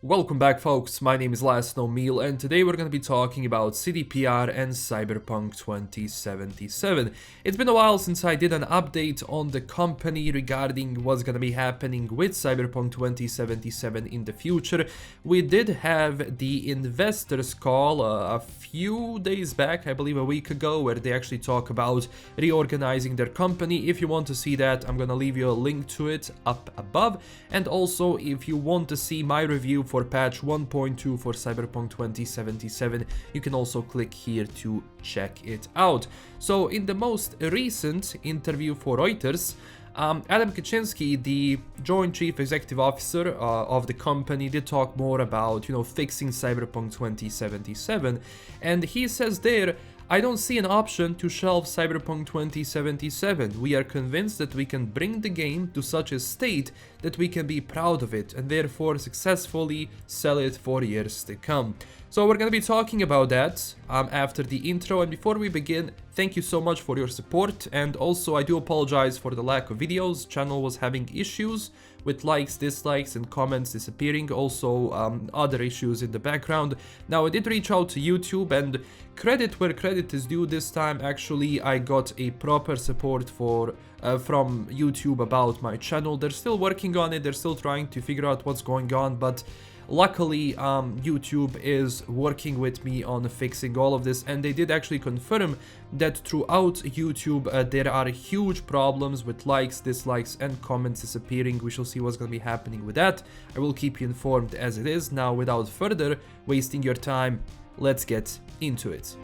Welcome back, folks. My name is LastKnownMeal, and today we're going to be talking about CDPR and Cyberpunk 2077. It's been a while since I did an update on the company regarding what's going to be happening with Cyberpunk 2077 in the future. We did have the investors call a few days back, I believe a week ago, where they actually talk about reorganizing their company. If you want to see that, I'm going to leave you a link to it up above. And also, if you want to see my review for patch 1.2 for Cyberpunk 2077, you can also click here to check it out. So in the most recent interview for Reuters, Adam Kiciński, the Joint Chief Executive Officer of the company, did talk more about, fixing Cyberpunk 2077, and he says there, "I don't see an option to shelve Cyberpunk 2077. We are convinced that we can bring the game to such a state that we can be proud of it and therefore successfully sell it for years to come." So we're going to be talking about that after the intro, and before we begin, thank you so much for your support, and also I do apologize for the lack of videos. Channel was having issues with likes, dislikes, and comments disappearing, also other issues in the background. Now I did reach out to YouTube, and credit where credit is due this time. Actually, I got a proper support from YouTube about my channel. They're still working on it, they're still trying to figure out what's going on, but luckily, YouTube is working with me on fixing all of this, and they did actually confirm that throughout YouTube there are huge problems with likes, dislikes, and comments disappearing. We shall see what's going to be happening with that. I will keep you informed as it is. Now, without further wasting your time, let's get into it.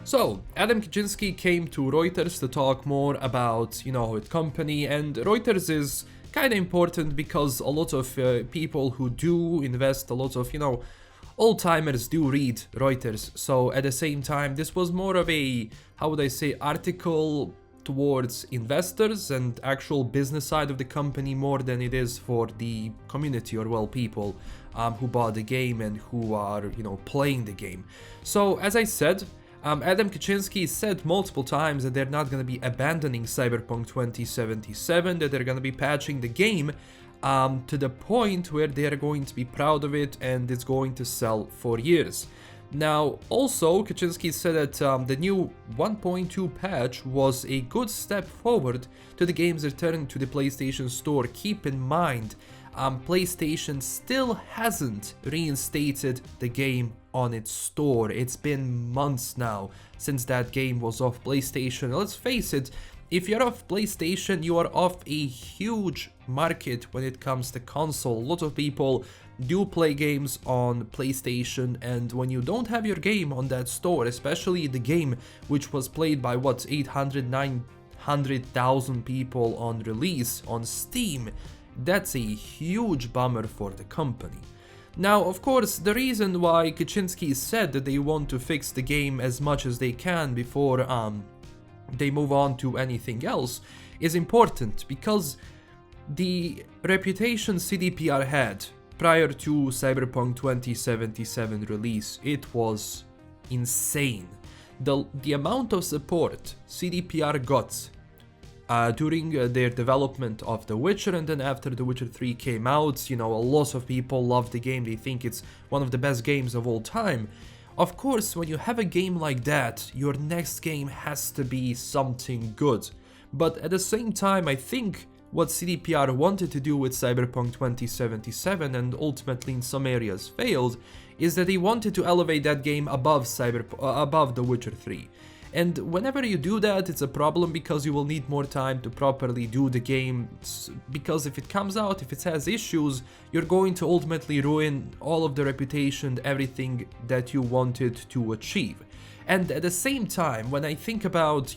So, Adam Kiciński came to Reuters to talk more about, his company, and Reuters is kind of important because a lot of people who do invest, a lot of, old-timers do read Reuters. So, at the same time, this was more of a, how would I say, article towards investors and actual business side of the company more than it is for the community or, well, people who bought the game and who are, playing the game. So, as I said, Adam Kiciński said multiple times that they're not going to be abandoning Cyberpunk 2077, that they're going to be patching the game to the point where they are going to be proud of it and it's going to sell for years. Now, also, Kiciński said that the new 1.2 patch was a good step forward to the game's return to the PlayStation Store. Keep in mind, PlayStation still hasn't reinstated the game on its store. It's been months now since that game was off PlayStation. Let's face it, if you're off PlayStation, you are off a huge market when it comes to console. A lot of people do play games on PlayStation, and when you don't have your game on that store, especially the game which was played by 800, 900,000 people on release on Steam, that's a huge bummer for the company. Now, of course, the reason why Kiciński said that they want to fix the game as much as they can before they move on to anything else is important, because the reputation CDPR had prior to Cyberpunk 2077 release, it was insane. The amount of support CDPR got during their development of The Witcher, and then after The Witcher 3 came out, a lot of people love the game. They think it's one of the best games of all time. Of course, when you have a game like that, your next game has to be something good. But at the same time, I think what CDPR wanted to do with Cyberpunk 2077, and ultimately in some areas failed, is that they wanted to elevate that game above The Witcher 3. And whenever you do that, it's a problem because you will need more time to properly do the game, because if it comes out, if it has issues, you're going to ultimately ruin all of the reputation, everything that you wanted to achieve. And at the same time, when I think about,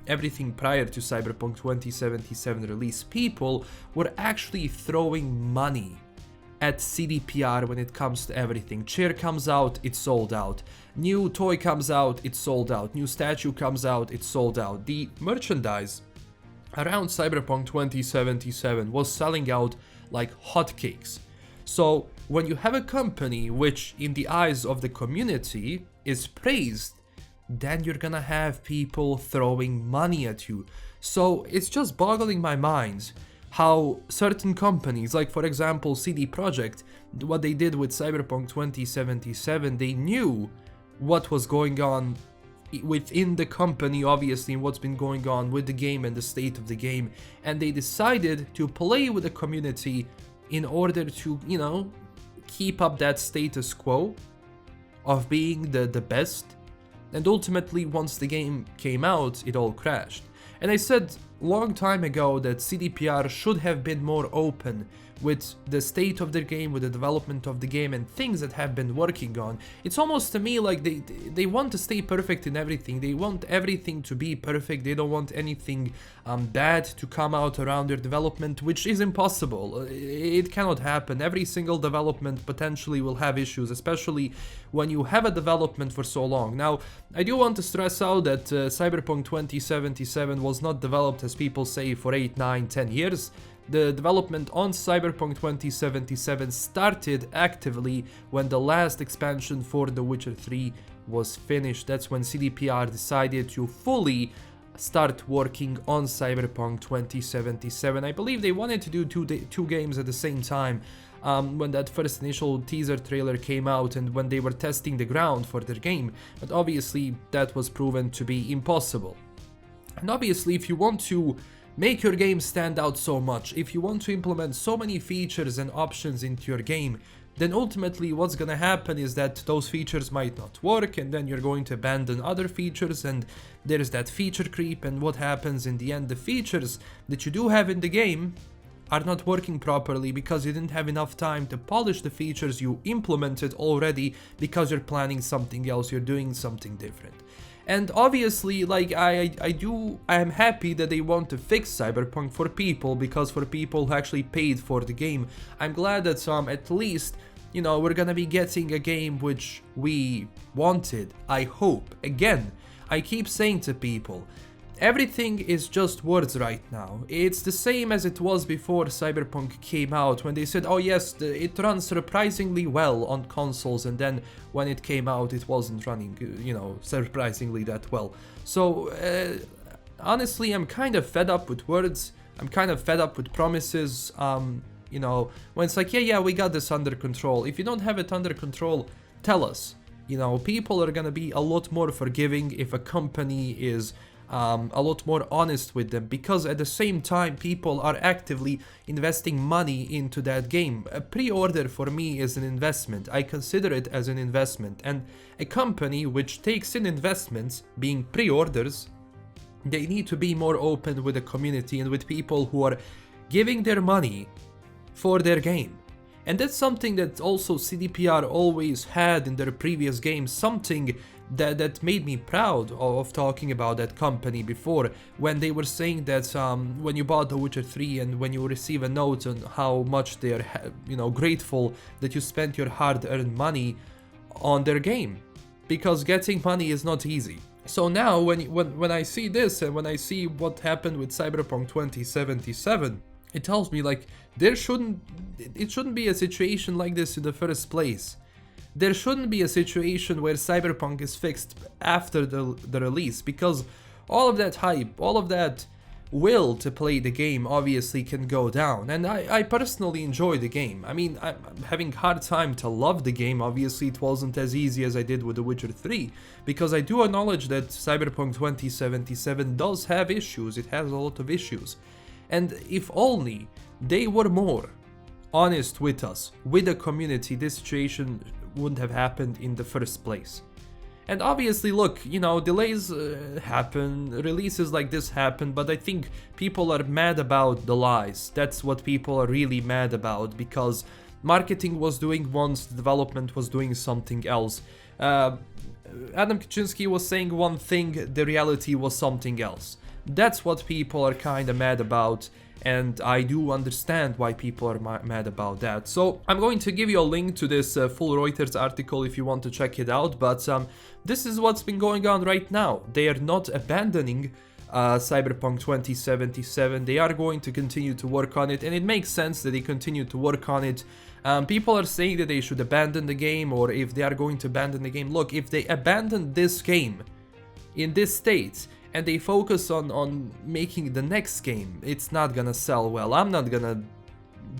everything prior to Cyberpunk 2077 release, people were actually throwing money at CDPR when it comes to everything. Chair comes out, it's sold out. New toy comes out, it's sold out. New statue comes out, it's sold out. The merchandise around Cyberpunk 2077 was selling out like hotcakes. So when you have a company which in the eyes of the community is praised then you're gonna have people throwing money at you. So it's just boggling my mind how certain companies, like for example CD Projekt, what they did with Cyberpunk 2077, they knew what was going on within the company, obviously, what's been going on with the game and the state of the game, and they decided to play with the community in order to, you know, keep up that status quo of being the best. And ultimately, once the game came out, it all crashed. And I said long time ago that CDPR should have been more open with the state of their game, with the development of the game and things that have been working on. It's almost to me like they want to stay perfect in everything. They want everything to be perfect. They don't want anything bad to come out around their development, which is impossible. It cannot happen. Every single development potentially will have issues, especially when you have a development for so long. Now, I do want to stress out that Cyberpunk 2077 was not developed, as people say, for 8, 9, 10 years. The development on Cyberpunk 2077 started actively when the last expansion for The Witcher 3 was finished. That's when CDPR decided to fully start working on Cyberpunk 2077. I believe they wanted to do two games at the same time when that first initial teaser trailer came out and when they were testing the ground for their game, but obviously that was proven to be impossible. And obviously, if you want to make your game stand out so much, if you want to implement so many features and options into your game, then ultimately what's gonna happen is that those features might not work, and then you're going to abandon other features, and there's that feature creep. And what happens in the end? The features that you do have in the game are not working properly because you didn't have enough time to polish the features you implemented already, because you're planning something else, you're doing something different. And obviously, like, I am happy that they want to fix Cyberpunk for people, because for people who actually paid for the game, I'm glad that at least, you know, we're gonna be getting a game which we wanted, I hope. Again, I keep saying to people, everything is just words right now. It's the same as it was before Cyberpunk came out, when they said, oh yes, it runs surprisingly well on consoles, and then when it came out it wasn't running, you know, surprisingly that well. So honestly, I'm kind of fed up with words. I'm kind of fed up with promises. You know, when it's like, yeah, we got this under control. If you don't have it under control, tell us. You know, people are gonna be a lot more forgiving if a company is a lot more honest with them, because at the same time people are actively investing money into that game. A pre-order for me is an investment. I consider it as an investment, and a company which takes in investments, being pre-orders, they need to be more open with the community and with people who are giving their money for their game. And that's something that also CDPR always had in their previous games, something that made me proud of talking about that company before, when they were saying that when you bought The Witcher 3 and when you receive a note on how much they are, you know, grateful that you spent your hard-earned money on their game, because getting money is not easy. So now when I see this and when I see what happened with Cyberpunk 2077, it tells me, like, it shouldn't be a situation like this in the first place. There shouldn't be a situation where Cyberpunk is fixed after the release, because all of that hype, all of that will to play the game obviously can go down. And I personally enjoy the game. I mean, I'm having a hard time to love the game. Obviously it wasn't as easy as I did with The Witcher 3, because I do acknowledge that Cyberpunk 2077 does have issues. It has a lot of issues. And if only they were more honest with us, with the community, this situation wouldn't have happened in the first place. And obviously, look, you know, delays happen, releases like this happen, but I think people are mad about the lies. That's what people are really mad about, because marketing was doing once, development was doing something else. Adam Kiciński was saying one thing, the reality was something else. That's what people are kinda mad about, and I do understand why people are mad about that. So I'm going to give you a link to this full Reuters article if you want to check it out, but this is what's been going on right now. They are not abandoning Cyberpunk 2077. They are going to continue to work on it, and it makes sense that they continue to work on it. People are saying that they should abandon the game, or if they are going to abandon the game. Look, if they abandon this game, in this state and they focus on making the next game, it's not gonna sell well. I'm not gonna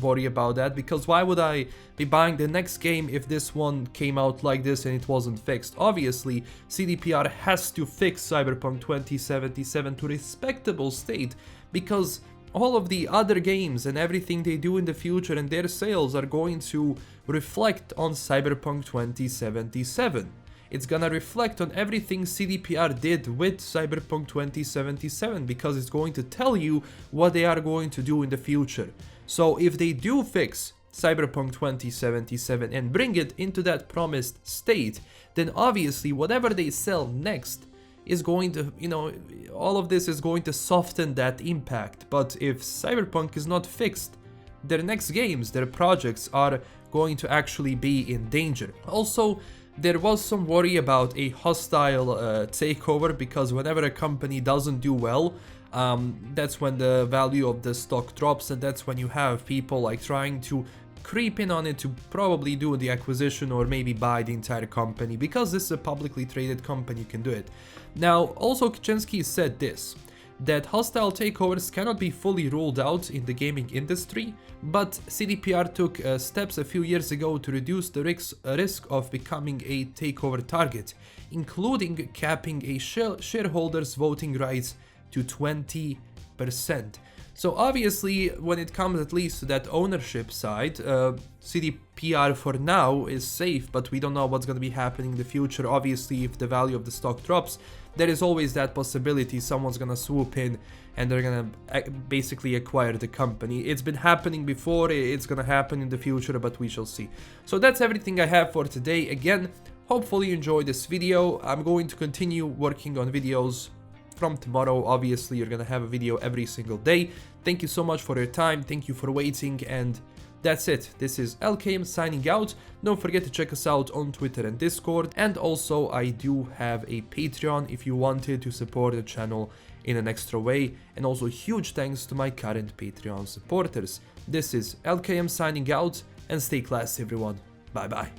worry about that, because why would I be buying the next game if this one came out like this and it wasn't fixed? Obviously, CDPR has to fix Cyberpunk 2077 to a respectable state, because all of the other games and everything they do in the future and their sales are going to reflect on Cyberpunk 2077. It's gonna reflect on everything CDPR did with Cyberpunk 2077, because it's going to tell you what they are going to do in the future. So if they do fix Cyberpunk 2077 and bring it into that promised state, then obviously whatever they sell next is going to, all of this is going to soften that impact. But if Cyberpunk is not fixed, their next games, their projects are going to actually be in danger. Also, there was some worry about a hostile takeover, because whenever a company doesn't do well, that's when the value of the stock drops, and that's when you have people like trying to creep in on it to probably do the acquisition or maybe buy the entire company, because this is a publicly traded company, you can do it. Now, also Kiciński said this, that hostile takeovers cannot be fully ruled out in the gaming industry, but CDPR took steps a few years ago to reduce the risk of becoming a takeover target, including capping a shareholders' voting rights to 20%. So obviously, when it comes at least to that ownership side, CDPR for now is safe, but we don't know what's going to be happening in the future. Obviously, if the value of the stock drops, there is always that possibility someone's going to swoop in and they're going to basically acquire the company. It's been happening before, it's going to happen in the future, but we shall see. So that's everything I have for today. Again, hopefully you enjoyed this video. I'm going to continue working on videos from tomorrow. Obviously, you're gonna have a video every single day. Thank you so much for your time. Thank you for waiting, and that's it. This is LKM signing out. Don't forget to check us out on Twitter and Discord, and also I do have a Patreon if you wanted to support the channel in an extra way. And also huge thanks to my current Patreon supporters. This is LKM signing out, and stay classy everyone. Bye bye.